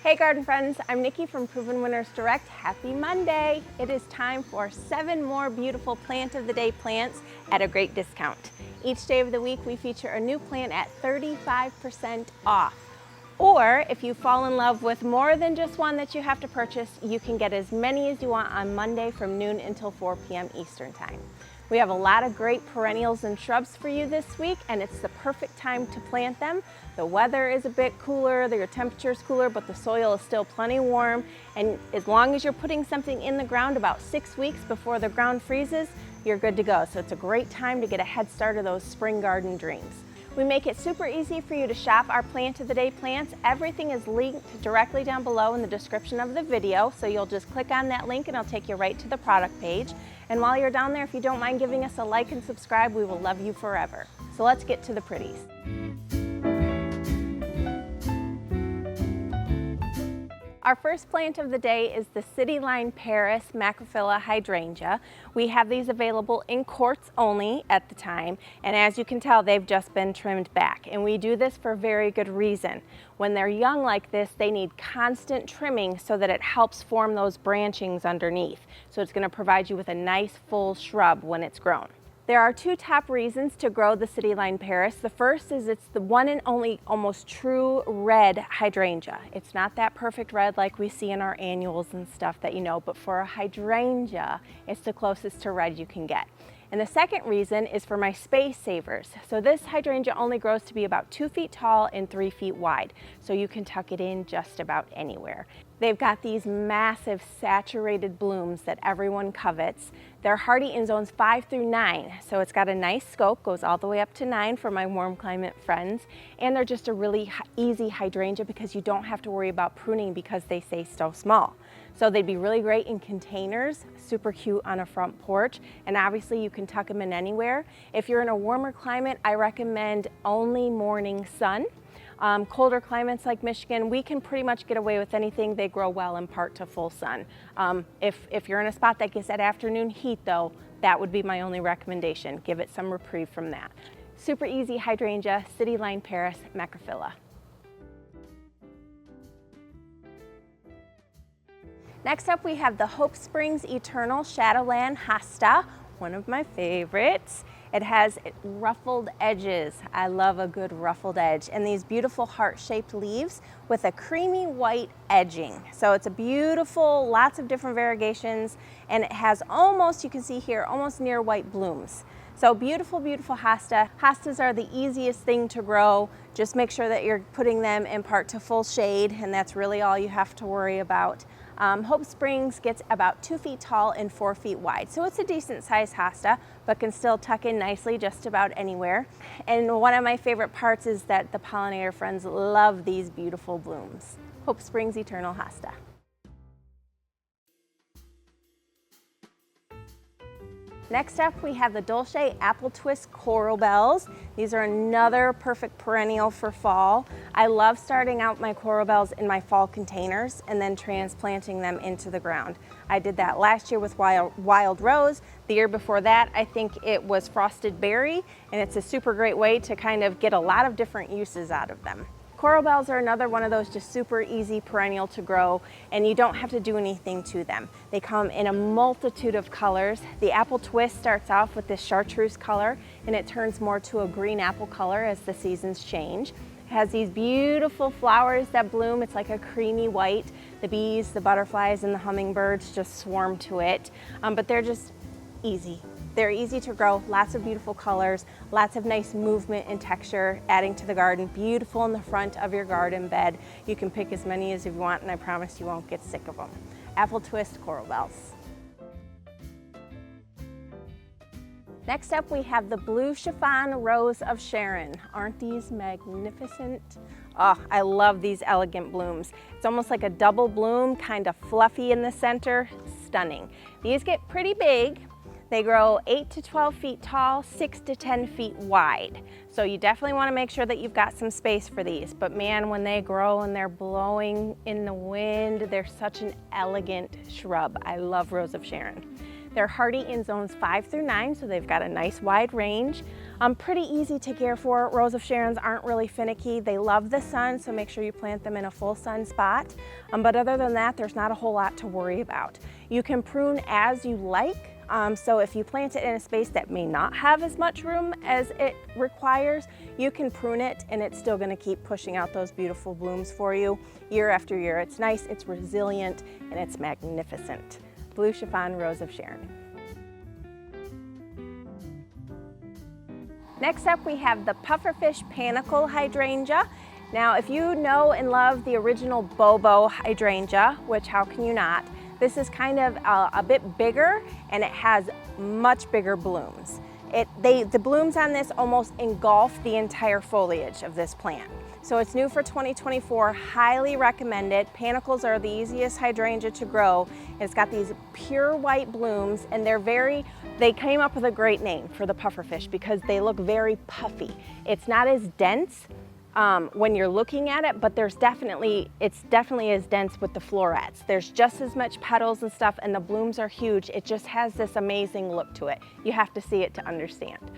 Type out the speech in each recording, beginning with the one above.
Hey garden friends, I'm Nikki from Proven Winners Direct. Happy Monday! It is time for 7 more beautiful Plant of the Day plants at a great discount. Each day of the week we feature a new plant at 35% off. Or if you fall in love with more than just one that you have to purchase, you can get as many as you want on Monday from noon until 4 p.m. Eastern Time. We have a lot of great perennials and shrubs for you this week, and it's the perfect time to plant them. The weather is a bit cooler, your temperature is cooler, but the soil is still plenty warm. And as long as you're putting something in the ground about 6 weeks before the ground freezes, you're good to go. So it's a great time to get a head start of those spring garden dreams. We make it super easy for you to shop our Plant of the Day plants. Everything is linked directly down below in the description of the video, so you'll just click on that link and it'll take you right to the product page. And while you're down there, if you don't mind giving us a like and subscribe, we will love you forever. So let's get to the pretties. Our first plant of the day is the City Line Paris Macrophylla Hydrangea. We have these available in quartz only at the time, and as you can tell, they've just been trimmed back. And we do this for very good reason. When they're young like this, they need constant trimming so that it helps form those branchings underneath. So it's going to provide you with a nice full shrub when it's grown. There are 2 top reasons to grow the City Line Paris. The first is it's the one and only almost true red hydrangea. It's not that perfect red like we see in our annuals and stuff that you know, but for a hydrangea, it's the closest to red you can get. And the second reason is for my space savers. So this hydrangea only grows to be about 2 feet tall and 3 feet wide, so you can tuck it in just about anywhere. They've got these massive saturated blooms that everyone covets. They're hardy in zones 5 through 9, so it's got a nice scope, goes all the way up to 9 for my warm climate friends. And they're just a really easy hydrangea because you don't have to worry about pruning because they stay so small. So they'd be really great in containers, super cute on a front porch, and obviously you can tuck them in anywhere. If you're in a warmer climate, I recommend only morning sun. Colder climates like Michigan, we can pretty much get away with anything. They grow well in part to full sun. If you're in a spot that gets that afternoon heat though, that would be my only recommendation. Give it some reprieve from that. Super easy hydrangea, City Line Paris Macrophylla. Next up we have the Hope Springs Eternal Shadowland Hosta, one of my favorites. It has ruffled edges. I love a good ruffled edge, and these beautiful heart-shaped leaves with a creamy white edging. So it's a beautiful, lots of different variegations, and it has almost, you can see here, almost near white blooms. So beautiful, beautiful hosta. Hostas are the easiest thing to grow. Just make sure that you're putting them in part to full shade, and that's really all you have to worry about. Hope Springs gets about 2 feet tall and 4 feet wide. So it's a decent sized hosta, but can still tuck in nicely just about anywhere. And one of my favorite parts is that the pollinator friends love these beautiful blooms. Hope Springs Eternal Hosta. Next up, we have the Dolce Apple Twist Coral Bells. These are another perfect perennial for fall. I love starting out my coral bells in my fall containers and then transplanting them into the ground. I did that last year with wild rose. The year before that, I think it was frosted berry, and it's a super great way to kind of get a lot of different uses out of them. Coral bells are another one of those just super easy perennial to grow, and you don't have to do anything to them. They come in a multitude of colors. The apple twist starts off with this chartreuse color, and it turns more to a green apple color as the seasons change. It has these beautiful flowers that bloom. It's like a creamy white. The bees, the butterflies, and the hummingbirds just swarm to it, but they're just easy. They're easy to grow, lots of beautiful colors, lots of nice movement and texture adding to the garden. Beautiful in the front of your garden bed. You can pick as many as you want, and I promise you won't get sick of them. Apple Twist Coral Bells. Next up we have the Blue Chiffon Rose of Sharon. Aren't these magnificent? Oh, I love these elegant blooms. It's almost like a double bloom, kind of fluffy in the center, stunning. These get pretty big. They grow 8 to 12 feet tall, 6 to 10 feet wide. So you definitely want to make sure that you've got some space for these. But man, when they grow and they're blowing in the wind, they're such an elegant shrub. I love Rose of Sharon. They're hardy in zones 5 through 9, so they've got a nice wide range. Pretty easy to care for. Rose of Sharons aren't really finicky. They love the sun, so make sure you plant them in a full sun spot. But other than that, there's not a whole lot to worry about. You can prune as you like. So if you plant it in a space that may not have as much room as it requires, you can prune it and it's still going to keep pushing out those beautiful blooms for you year after year. It's nice, it's resilient, and it's magnificent. Blue Chiffon Rose of Sharon. Next up, we have the Pufferfish Panicle Hydrangea. Now, if you know and love the original Bobo Hydrangea, which how can you not, this is kind of a bit bigger and it has much bigger blooms. The blooms on this almost engulf the entire foliage of this plant. So it's new for 2024, highly recommended. Panicles are the easiest hydrangea to grow. It's got these pure white blooms and they came up with a great name for the pufferfish because they look very puffy. It's not as dense when you're looking at it, but it's definitely as dense with the florets. There's just as much petals and stuff, and the blooms are huge. It just has this amazing look to it. You have to see it to understand.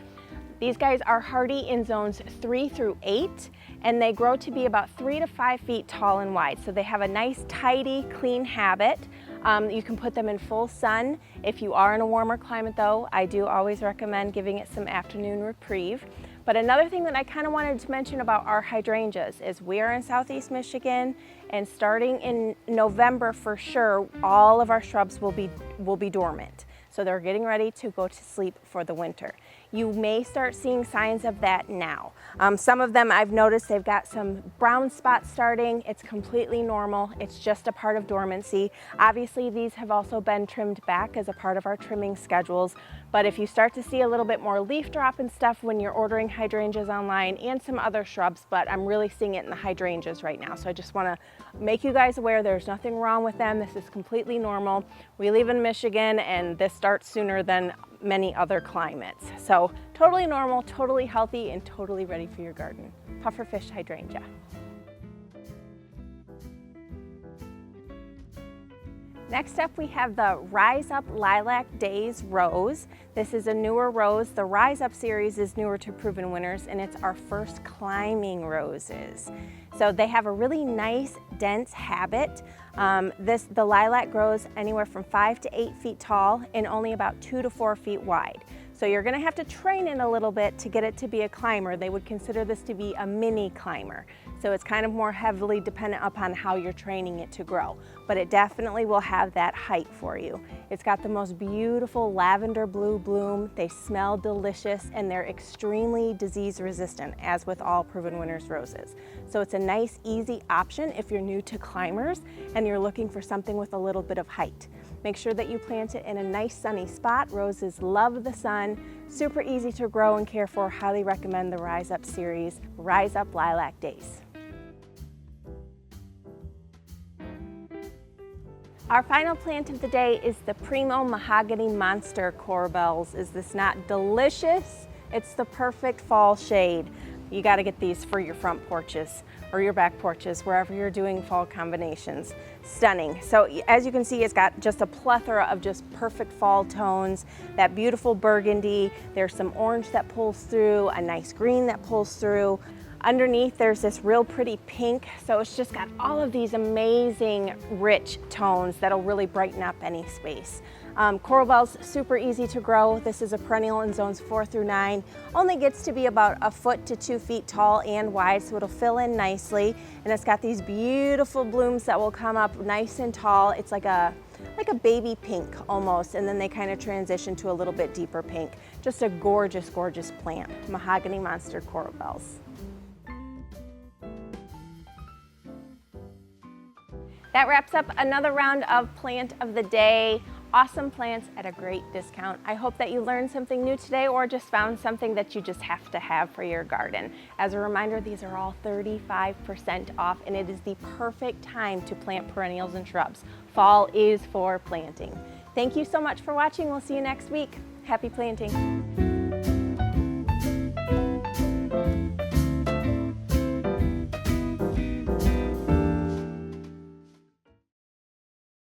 These guys are hardy in zones 3 through 8, and they grow to be about 3 to 5 feet tall and wide. So they have a nice, tidy, clean habit. You can put them in full sun. If you are in a warmer climate though, I do always recommend giving it some afternoon reprieve. But another thing that I kind of wanted to mention about our hydrangeas is we are in Southeast Michigan, and starting in November for sure, all of our shrubs will be dormant. So they're getting ready to go to sleep for the winter. You may start seeing signs of that now. Some of them I've noticed they've got some brown spots starting. It's completely normal. It's just a part of dormancy. Obviously, these have also been trimmed back as a part of our trimming schedules. But if you start to see a little bit more leaf drop and stuff when you're ordering hydrangeas online and some other shrubs, but I'm really seeing it in the hydrangeas right now. So I just want to make you guys aware there's nothing wrong with them. This is completely normal. We live in Michigan and this starts sooner than many other climates. So totally normal, totally healthy, and totally ready for your garden. Pufferfish hydrangea. Next up, we have the Rise Up Lilac Days Rose. This is a newer rose. The Rise Up series is newer to Proven Winners, and it's our first climbing roses. So they have a really nice, dense habit. The lilac grows anywhere from 5 to 8 feet tall and only about 2 to 4 feet wide. So you're gonna have to train it a little bit to get it to be a climber. They would consider this to be a mini climber. So it's kind of more heavily dependent upon how you're training it to grow. But it definitely will have that height for you. It's got the most beautiful lavender blue bloom. They smell delicious and they're extremely disease resistant, as with all Proven Winners roses. So it's a nice, easy option if you're new to climbers and you're looking for something with a little bit of height. Make sure that you plant it in a nice sunny spot. Roses love the sun, super easy to grow and care for. Highly recommend the Rise Up series, Rise Up Lilac Days. Our final plant of the day is the Primo Mahogany Monster Corbels. Is this not delicious? It's the perfect fall shade. You got to get these for your front porches or your back porches, wherever you're doing fall combinations. Stunning. So as you can see, it's got just a plethora of just perfect fall tones, that beautiful burgundy. There's some orange that pulls through, a nice green that pulls through. Underneath, there's this real pretty pink. So it's just got all of these amazing rich tones that'll really brighten up any space. Coral bells, super easy to grow. This is a perennial in zones 4 through 9. Only gets to be about 1 foot to 2 feet tall and wide, so it'll fill in nicely. And it's got these beautiful blooms that will come up nice and tall. It's like a baby pink almost, and then they kind of transition to a little bit deeper pink. Just a gorgeous, gorgeous plant. Mahogany Monster Coral bells. That wraps up another round of Plant of the Day. Awesome plants at a great discount. I hope that you learned something new today or just found something that you just have to have for your garden. As a reminder, these are all 35% off, and it is the perfect time to plant perennials and shrubs. Fall is for planting. Thank you so much for watching. We'll see you next week. Happy planting.